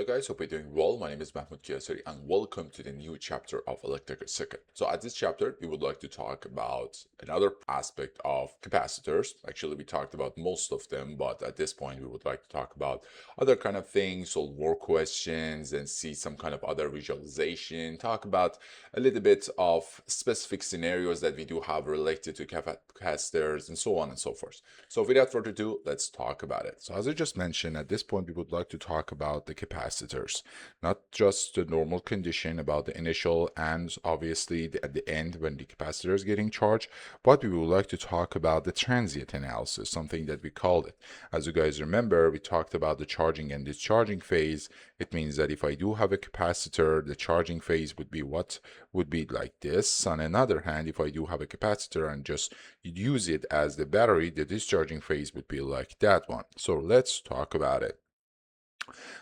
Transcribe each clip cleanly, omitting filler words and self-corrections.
Hello guys, hope you're doing well. My name is Mahmoud Kiasari and welcome to the new chapter of electrical circuit. So at this chapter, we would like to talk about another aspect of capacitors. Actually, we talked about most of them, but at this point, we would like to talk about other kind of things, solve more questions and see some kind of other visualization, talk about a little bit of specific scenarios that we do have related to capacitors and so on and so forth. So without further ado, let's talk about it. So as I just mentioned, at this point, we would like to talk about the capacitors, not just the normal condition about the initial and obviously at the end when the capacitor is getting charged, but we would like to talk about the transient analysis, something that we called it. As you guys remember, we talked about the charging and discharging phase. It means that if I do have a capacitor, the charging phase would be what would be like this. On another hand, if I do have a capacitor and just use it as the battery, the discharging phase would be like that one. So let's talk about it.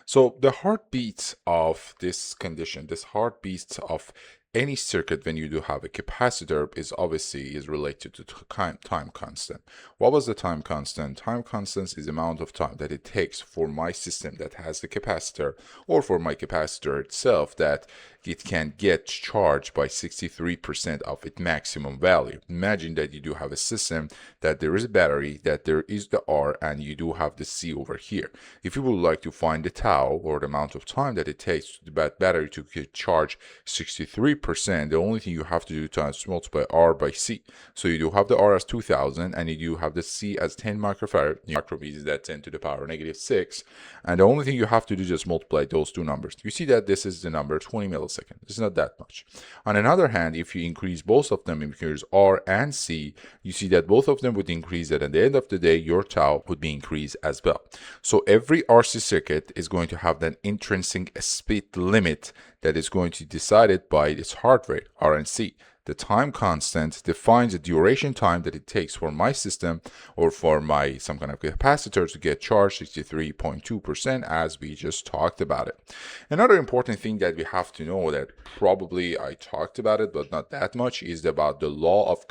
So the heartbeat of this condition, this heartbeat of any circuit when you do have a capacitor is obviously related to time constant. What was the time constant? Time constant is the amount of time that it takes for my system that has the capacitor or for my capacitor itself that it can get charged by 63% of its maximum value. Imagine that you do have a system that there is a battery, that there is the R, and you do have the C over here. If you would like to find the tau or the amount of time that it takes the battery to get charged 63%, the only thing you have to do is multiply R by C. So you do have the R as 2000 and you do have the C as 10 microfarad. Microfarad is that 10 to the power -6. And the only thing you have to do is just multiply those two numbers. You see that this is the number 20 milliseconds. It's not that much. On the other hand, if you increase both of them, increase R and C, you see that both of them would increase, that at the end of the day, your tau would be increased as well. So every RC circuit is going to have that intrinsic speed limit that is going to be decided by its heart rate, R and C. The time constant defines the duration time that it takes for my system or for my some kind of capacitor to get charged 63.2% as we just talked about it. Another important thing that we have to know that probably I talked about it but not that much is about the law of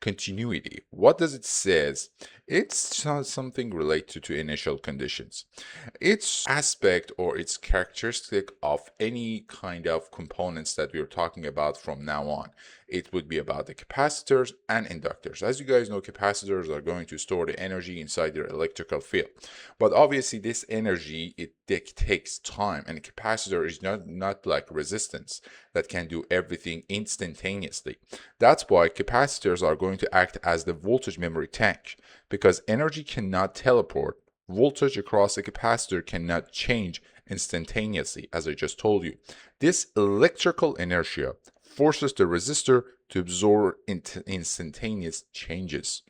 continuity. What does it says? It's something related to initial conditions. Its aspect or its characteristic of any kind of components that we're talking about from now on. It would be about the capacitors and inductors. As you guys know, capacitors are going to store the energy inside their electrical field. But obviously this energy, it takes time, and a capacitor is not like resistance that can do everything instantaneously. That's why capacitors are going to act as the voltage memory tank, because energy cannot teleport. Voltage across a capacitor cannot change instantaneously, as I just told you. This electrical inertia forces the resistor to absorb instantaneous changes.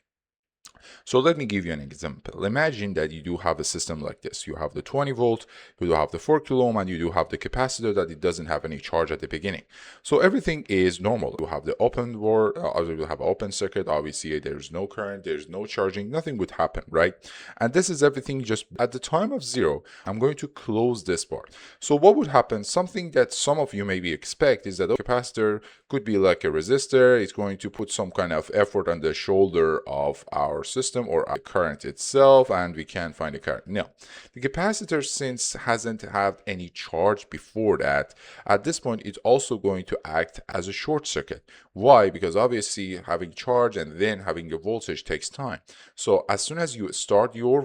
So let me give you an example. Imagine that you do have a system like this. You have the 20 volt, you do have the 4 kilo ohm, and you do have the capacitor that it doesn't have any charge at the beginning. So everything is normal. You have the open word, you have open circuit. Obviously, there's no current, there's no charging, nothing would happen, right? And this is everything just at the time of zero. I'm going to close this part. So what would happen? Something that some of you maybe expect is that the capacitor could be like a resistor. It's going to put some kind of effort on the shoulder of our system or the current itself, and we can't find the current. No, the capacitor, since hasn't had any charge before that, at this point it's also going to act as a short circuit. Why? Because obviously having charge and then having the voltage takes time. So as soon as you start your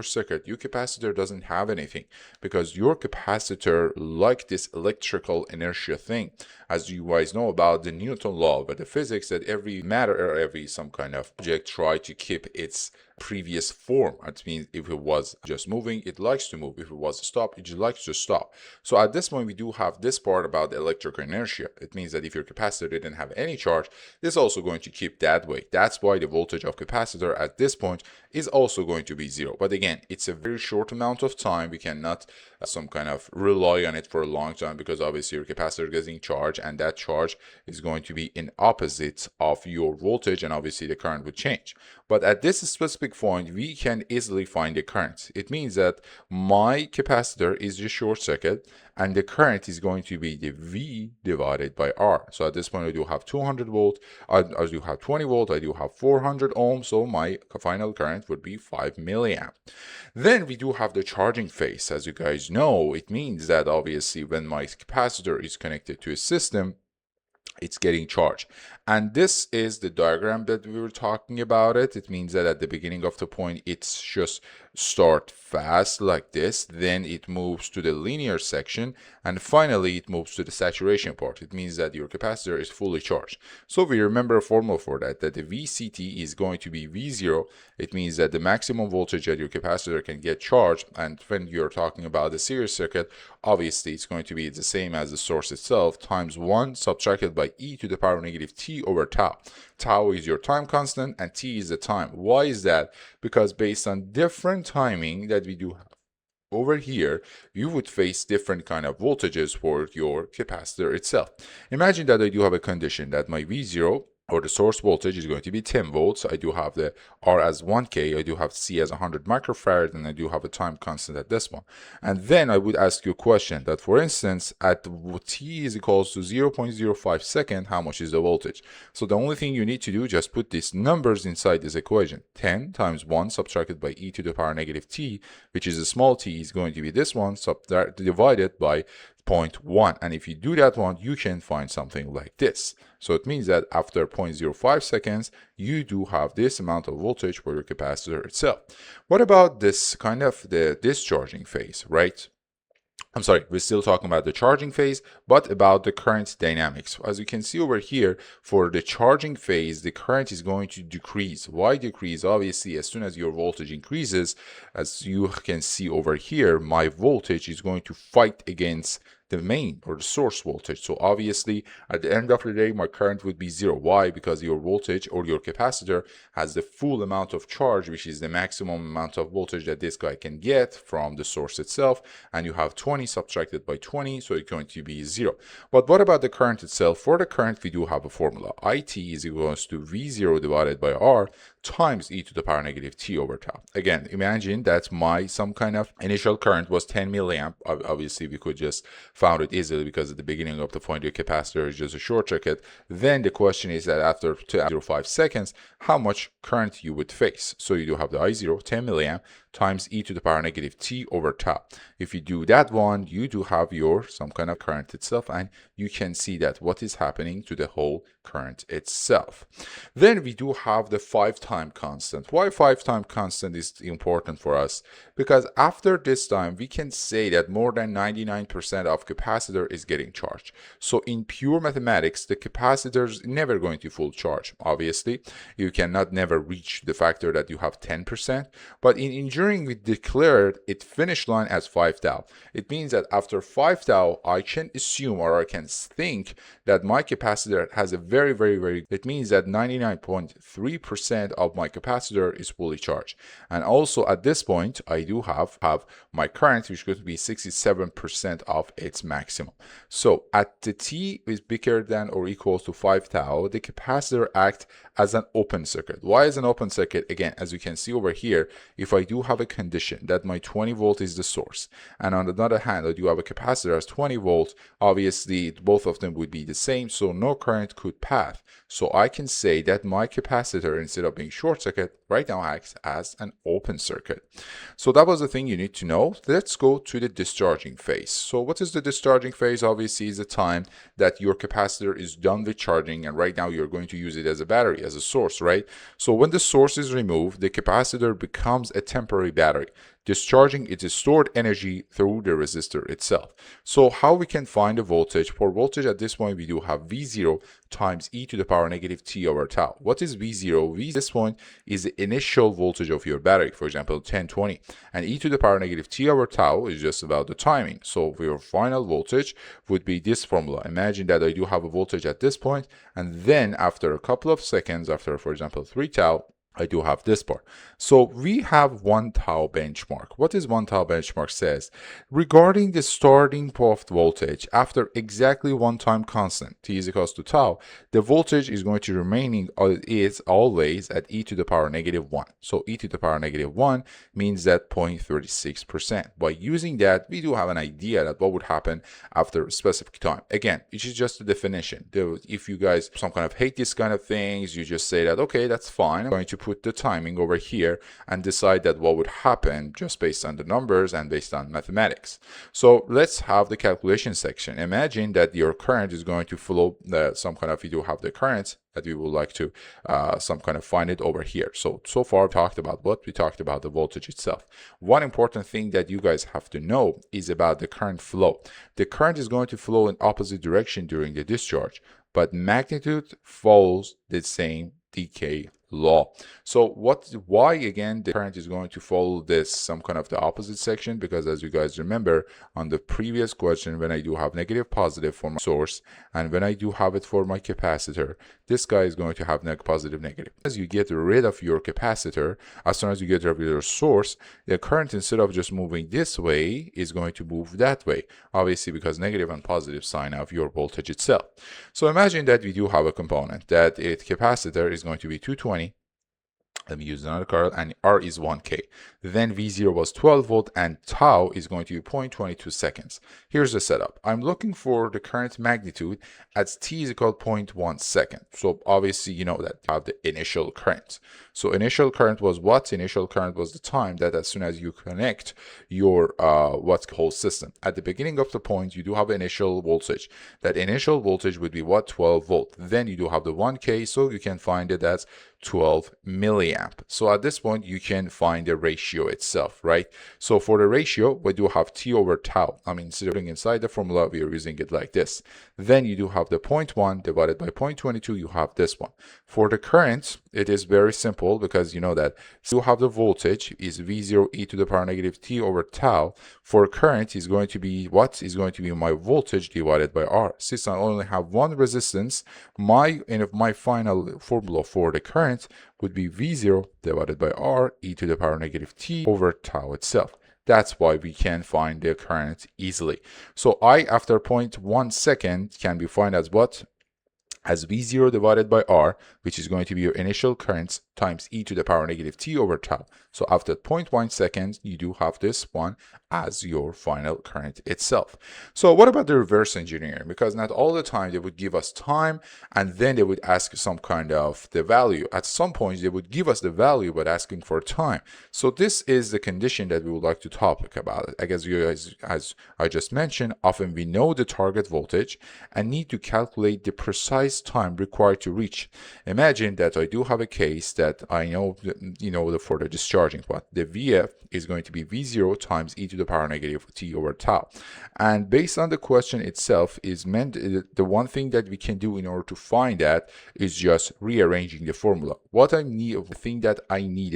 circuit, your capacitor doesn't have anything, because your capacitor, like this electrical inertia thing, as you guys know about the Newton law, but the physics, that every matter or every some kind of object try to keep its previous form. That means if it was just moving, it likes to move. If it was stop, it just likes to stop. So at this point, we do have this part about the electrical inertia. It means that if your capacitor didn't have any charge, this is also going to keep that way. That's why the voltage of capacitor at this point is also going to be zero. But again, it's a very short amount of time. We cannot some kind of rely on it for a long time, because obviously your capacitor is getting charged, and that charge is going to be in opposite of your voltage, and obviously the current would change. But at this specific big point, we can easily find the current. It means that my capacitor is just short circuit, and the current is going to be the V divided by R. So at this point, I do have 200 volt, I do have 20 volt, I do have 400 ohms, so my final current would be 5 milliamp. Then we do have the charging phase. As you guys know, it means that obviously when my capacitor is connected to a system, it's getting charged. And this is the diagram that we were talking about it. It means that at the beginning of the point, it's just start fast like this, then it moves to the linear section, and finally it moves to the saturation part. It means that your capacitor is fully charged. So we remember a formula for that the VCT is going to be V0. It means that the maximum voltage that your capacitor can get charged, and when you're talking about the series circuit, obviously it's going to be the same as the source itself, times 1 subtracted by e to the power negative t over tau. Tau is your time constant and t is the time. Why is that? Because based on different timing that we do have over here, you would face different kind of voltages for your capacitor itself. Imagine that I do have a condition that my V0 or the source voltage is going to be 10 volts. I do have the R as 1K, I do have C as 100 microfarad, and I do have a time constant at this one. And then I would ask you a question that, for instance, at T is equals to 0.05 second, how much is the voltage? So the only thing you need to do, just put these numbers inside this equation. 10 times 1 subtracted by e to the power negative t, which is a small t, is going to be this one, divided by 0.1, and if you do that one, you can find something like this. So it means that after 0.05 seconds, you do have this amount of voltage for your capacitor itself. What about this kind of the discharging phase, right? I'm sorry, we're still talking about the charging phase, but about the current dynamics. As you can see over here, for the charging phase, the current is going to decrease. Why decrease? Obviously, as soon as your voltage increases, as you can see over here, my voltage is going to fight against the main or the source voltage. So obviously at the end of the day, my current would be 0. Why? Because your voltage or your capacitor has the full amount of charge, which is the maximum amount of voltage that this guy can get from the source itself, and you have 20 subtracted by 20, so it's going to be 0. But what about the current itself? For the current, we do have a formula. IT is equals to V0 divided by R times e to the power negative t over tau. Again, imagine that some kind of initial current was 10 milliamp. Obviously, we could just found it easily because at the beginning of the point, your capacitor is just a short circuit. Then the question is that after 0.05 seconds, how much current you would face. So you do have the I0, 10 milliamp, times e to the power negative t over tau. If you do that one, you do have some kind of current itself, and you can see that what is happening to the whole current itself. Then we do have the 5-time constant. Why 5-time constant is important for us? Because after this time, we can say that more than 99% of capacitor is getting charged. So in pure mathematics, the capacitor is never going to full charge. Obviously, you cannot never reach the factor that you have 10%, but in engineering, we declared its finish line as 5 tau. It means that after 5 tau, I can assume or I can think that my capacitor has a very, it means that 99.3% of my capacitor is fully charged. And also at this point, I do have my current, which is going to be 67% of its maximum. So at the t is bigger than or equals to 5 tau, the capacitor acts as an open circuit. Why is an open circuit? Again, as you can see over here, if I do have a condition that my 20 volt is the source, and on the other hand, I do have a capacitor as 20 volts, obviously both of them would be the same, so no current could pass. So I can say that my capacitor, instead of being short circuit, right now acts as an open circuit. So that was the thing you need to know. Let's go to the discharging phase. So what is the discharging phase? Obviously is the time that your capacitor is done with charging, and right now you're going to use it as a battery, as a source, right? So when the source is removed, the capacitor becomes a temporary battery. Discharging its stored energy through the resistor itself. So how we can find the voltage? For voltage at this point, we do have V0 times e to the power negative t over tau. What is V0? V at this point is the initial voltage of your battery, for example, 1020. And e to the power negative t over tau is just about the timing. So your final voltage would be this formula. Imagine that I do have a voltage at this point, and then after a couple of seconds, after, for example, 3 tau, I do have this part. So we have one tau benchmark. What is one tau benchmark says? Regarding the starting of voltage after exactly one time constant, t is equals to tau, the voltage is going to remaining is always at e to the power negative 1. So e to the power negative 1 means that 0.36%. By using that, we do have an idea that what would happen after a specific time. Again, it is just a definition. If you guys some kind of hate this kind of things, you just say that, okay, that's fine. I'm going to put the timing over here and decide that what would happen just based on the numbers and based on mathematics. So let's have the calculation section. Imagine that your current is going to flow some kind of, you do have the current that we would like to some kind of find it over here. So far we talked about what? We talked about the voltage itself. One important thing that you guys have to know is about the current flow. The current is going to flow in opposite direction during the discharge, but magnitude follows the same decay law. So why again the current is going to follow this some kind of the opposite section? Because as you guys remember on the previous question, when I do have negative positive for my source and when I do have it for my capacitor, this guy is going to have positive negative. As you get rid of your capacitor, as soon as you get rid of your source, the current, instead of just moving this way, is going to move that way, obviously because negative and positive sign of your voltage itself. So imagine that we do have a component that its capacitor is going to be 220. Let me use another card, and R is 1K. Then V0 was 12 volt and tau is going to be 0.22 seconds. Here's the setup. I'm looking for the current magnitude as t is equal to 0.1 second. So obviously you know that you have the initial current. So initial current was what? Initial current was the time that as soon as you connect your what's the whole system. At the beginning of the point, you do have initial voltage. That initial voltage would be what? 12 volt. Then you do have the 1K, so you can find it as 12 milliamp. So at this point, you can find the ratio itself, right? So for the ratio, we do have T over tau. I mean, sitting inside the formula, we are using it like this. Then you do have the 0.1 divided by 0.22, you have this one. For the current, it is very simple because you know that you have the voltage is V0 e to the power negative T over tau. For current is going to be what? Is going to be my voltage divided by R. Since I only have one resistance, my final formula for the current would be V0 divided by R e to the power negative T over tau itself. That's why we can find the current easily. So I, after 0.1 second, can be defined as what? As V0 divided by R, which is going to be your initial current times e to the power negative T over tau. So after 0.1 seconds, you do have this one as your final current itself. So what about the reverse engineering? Because not all the time they would give us time and then they would ask some kind of the value. At some point they would give us the value but asking for time. So this is the condition that we would like to talk about. I guess you guys, as I just mentioned, often we know the target voltage and need to calculate the precise time required to reach. Imagine that I do have a case that I know, for the discharging part, the VF is going to be V0 times e to the power negative T over tau. And based on the question itself is meant, the one thing that we can do in order to find that is just rearranging the formula. What I need, the thing that I need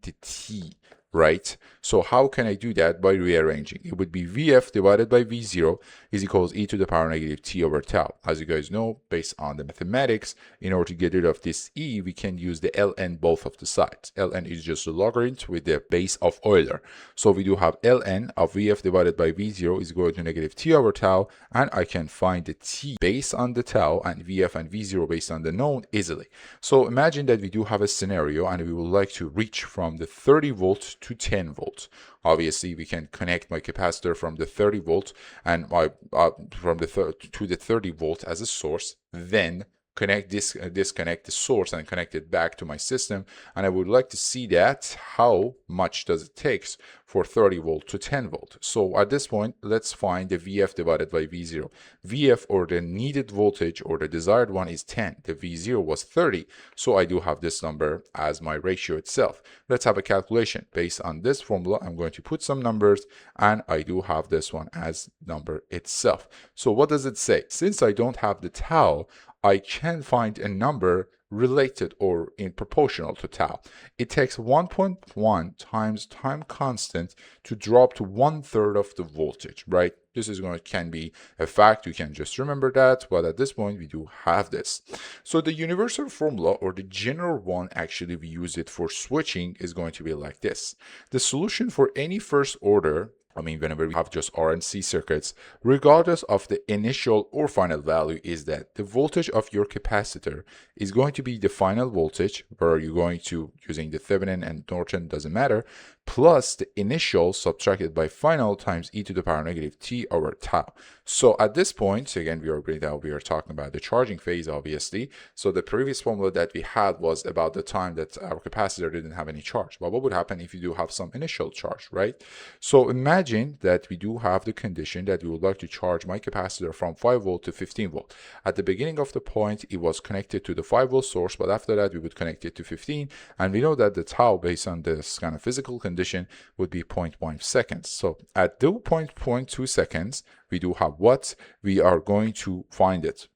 the T, right? So how can I do that? By rearranging. It would be VF divided by V0 is equals e to the power negative T over tau. As you guys know, based on the mathematics, in order to get rid of this e, we can use the ln both of the sides. Ln is just a logarithm with the base of Euler. So we do have ln of VF divided by V0 is equal to negative T over tau, and I can find the T based on the tau and VF and V0 based on the known easily. So imagine that we do have a scenario and we would like to reach from the 30 volt to 10 volts. Obviously, we can connect my capacitor from the 30 volt and my to the 30 volt as a source, then disconnect the source and connect it back to my system. And I would like to see that how much does it take for 30 volt to 10 volt. So at this point, let's find the VF divided by V0. VF, or the needed voltage, or the desired one, is 10. The V0 was 30. So I do have this number as my ratio itself. Let's have a calculation. Based on this formula, I'm going to put some numbers and I do have this one as number itself. So what does it say? Since I don't have the tau, I can find a number related or in proportional to tau. It takes 1.1 times time constant to drop to 1/3 of the voltage, right? This is going to can be a fact. You can just remember that, but at this point we do have this. So the universal formula, or the general one, actually we use it for switching, is going to be like this. The solution for any first order, whenever we have just RNC circuits, regardless of the initial or final value, is that the voltage of your capacitor is going to be the final voltage, where you're going to, using the Thevenin and Norton, doesn't matter, plus the initial subtracted by final times e to the power negative t over tau. So at this point, again, we are talking about the charging phase, obviously. So the previous formula that we had was about the time that our capacitor didn't have any charge. But what would happen if you do have some initial charge, right? So imagine that we do have the condition that we would like to charge my capacitor from 5 volt to 15 volt. At the beginning of the point, it was connected to the 5 volt source, but after that, we would connect it to 15. And we know that the tau, based on this kind of physical condition, would be 0.1 seconds. So at 0.2 seconds, we do have what? We are going to find it.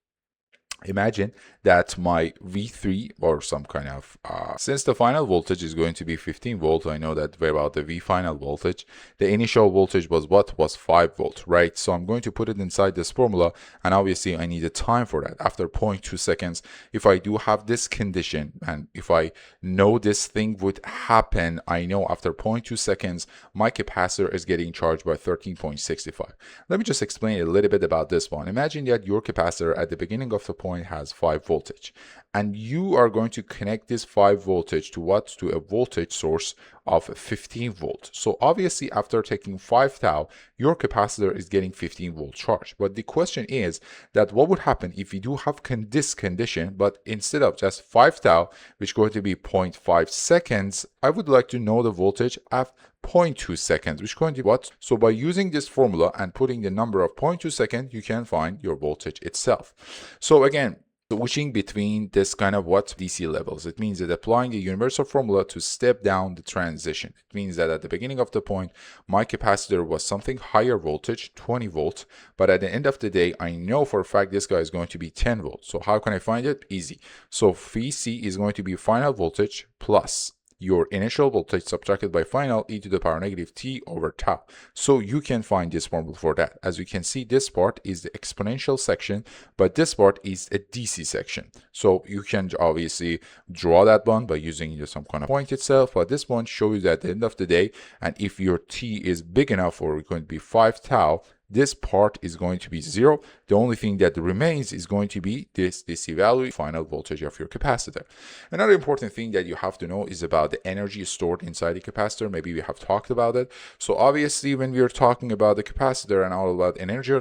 Imagine that my V3, or some kind of, since the final voltage is going to be 15 volt, I know that about the V final voltage, the initial voltage was what? Was 5 volt, right? So I'm going to put it inside this formula, and obviously I need a time for that. After 0.2 seconds, if I do have this condition, and if I know this thing would happen, I know after 0.2 seconds, my capacitor is getting charged by 13.65. Let me just explain a little bit about this one. Imagine that your capacitor at the beginning of the point has 5 voltage, and you are going to connect this 5 voltage to what? To a voltage source of 15 volt. So obviously after taking 5 tau, your capacitor is getting 15 volt charge. But the question is that what would happen if you do have this condition, but instead of just 5 tau, which is going to be 0.5 seconds, I would like to know the voltage at 0.2 seconds, which is going to be what? So by using this formula and putting the number of 0.2 seconds, you can find your voltage itself. So again, switching between this kind of what? DC levels. It means that applying the universal formula to step down the transition. It means that at the beginning of the point, my capacitor was something higher voltage, 20 volt, but at the end of the day, I know for a fact this guy is going to be 10 volts. So how can I find it? Easy. So VC is going to be final voltage plus your initial voltage subtracted by final e to the power negative t over tau. So you can find this formula for that. As you can see, this part is the exponential section, but this part is a DC section. So you can obviously draw that one by using some kind of point itself, but this one shows you that at the end of the day, and if your t is big enough, or going to be 5 tau, this part is going to be 0. The only thing that remains is going to be this DC value, final voltage of your capacitor. Another important thing that you have to know is about the energy stored inside the capacitor. Maybe we have talked about it. So obviously, when we are talking about the capacitor and all about energy,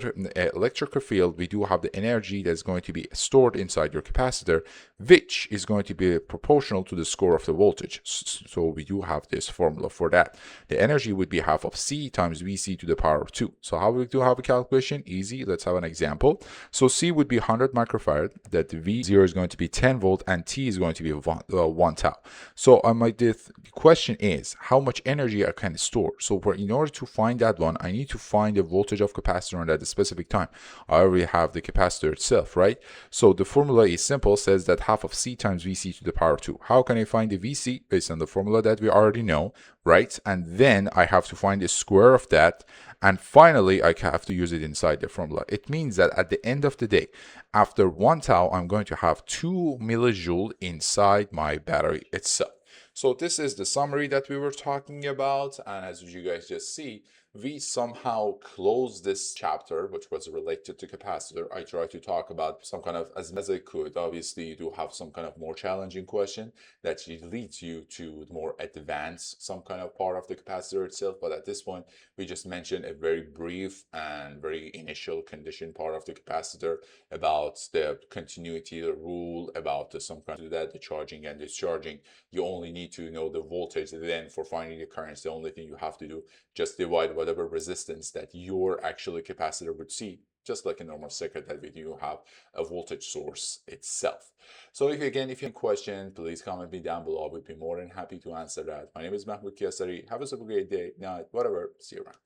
electrical field, we do have the energy that's going to be stored inside your capacitor, which is going to be proportional to the square of the voltage. So we do have this formula for that. The energy would be half of C times VC to the power of 2. So how we do have a calculation? Easy. Let's have an example. So C would be 100 microfarad, that V0 is going to be 10 volt, and T is going to be 1 tau. So the question is, how much energy I can store? So in order to find that one, I need to find the voltage of capacitor at a specific time. I already have the capacitor itself, right? So the formula is simple, says that half of C times VC to the power of 2. How can I find the VC? Based on the formula that we already know, right? And then I have to find the square of that, and finally I have to use it inside the formula. It means that at the end of the day, after 1 tau, I'm going to have 2 millijoule inside my battery itself. So this is the summary that we were talking about, and as you guys just see, we somehow closed this chapter, which was related to capacitor. I tried to talk about some kind of, as I could. Obviously, you do have some kind of more challenging question that leads you to more advanced, some kind of part of the capacitor itself. But at this point, we just mentioned a very brief and very initial condition part of the capacitor, about the continuity, the rule, about some kind of that, the charging and discharging. You only need to know the voltage. Then for finding the currents, the only thing you have to do, just divide whatever resistance that your actual capacitor would see, just like a normal circuit that we do have a voltage source itself. So if you have any question, please comment me down below. I would be more than happy to answer that. My name is Mahmoud Kiasari. Have a super great day, night, whatever. See you around.